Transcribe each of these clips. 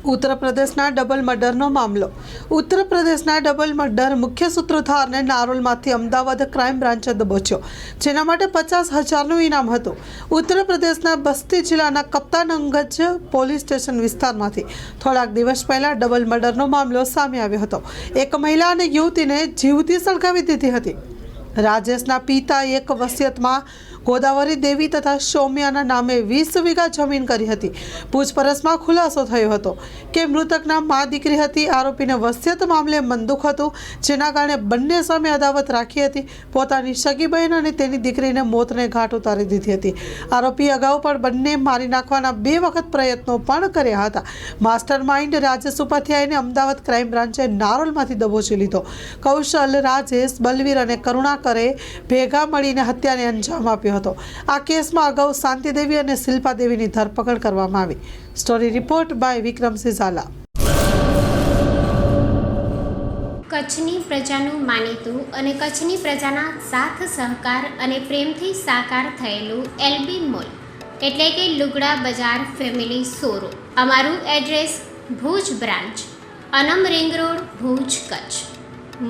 ઉત્તર પ્રદેશના ડબલ મર્ડરનો મામલો. ઉત્તર પ્રદેશના ડબલ મર્ડર મુખ્ય સૂત્રધારને નારોલમાંથી અમદાવાદ ક્રાઇમ બ્રાન્ચે દબોચ્યો, જેના માટે 50,000નું ઇનામ હતું. ઉત્તર પ્રદેશના બસ્તી જિલ્લાના કપ્તાનગંજ પોલીસ સ્ટેશન વિસ્તારમાંથી થોડાક દિવસ પહેલા ડબલ મર્ડરનો મામલો સામે આવ્યો હતો. એક મહિલા અને યુવતીને જીવતી સળગાવી દીધી હતી. રાજેશના પિતાએ એક વસિયતમાં ગોદાવરી દેવી તથા સૌમ્યાના નામે 20 વીઘા જમીન કરી હતી. પૂછપરછમાં ખુલાસો થયો હતો કે મૃતકના મા દીકરી હતી. આરોપીને વસિયત મામલે મનદુખ હતું, જેના કારણે બંને સામે અદાવત રાખી હતી. પોતાની સગી બહેન અને તેની દીકરીને મોતને ઘાટ ઉતારી દીધી હતી. આરોપી અગાઉ પણ બંને મારી નાખવાના 2 વખત પ્રયત્નો પણ કર્યા હતા. માસ્ટર માઇન્ડ રાજેશ ઉપાધ્યાયને અમદાવાદ ક્રાઇમ બ્રાન્ચે નારોલમાંથી દબોચી લીધો. કૌશલ, રાજેશ, બલવીર અને કરુણાકરે ભેગા મળીને હત્યાને અંજામ આપ્યો હતો. આ કેસમાં અગાઉ શાંતિ દેવી અને શિલ્પા દેવીની ધરપકડ કરવામાં આવી. Story report by Vikramsinh Zala. કચ્છની પ્રજાનું માનીતું અને કચ્છની પ્રજાના સાથ સહકાર અને પ્રેમથી સાકાર થયેલું એલબી મોલ એટલે કે લુગડા બજાર ફેમિલી શોરૂમ. અમારું address Bhuj branch, Anam ring road, Bhuj, Kutch.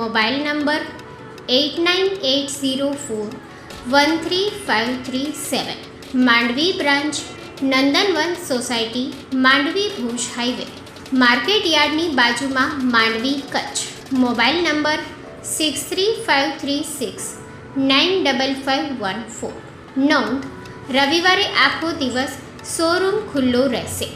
Mobile number 8980413537. Mandvi branch, Nandanvan society, Mandvi, Bhuj highway, market યાર્ડની બાજુમાં, માંડવી, કચ્છ. Mobile number 6353695514. નોંધ: રવિવારે આખો દિવસ શોરૂમ ખુલ્લો રહેશે.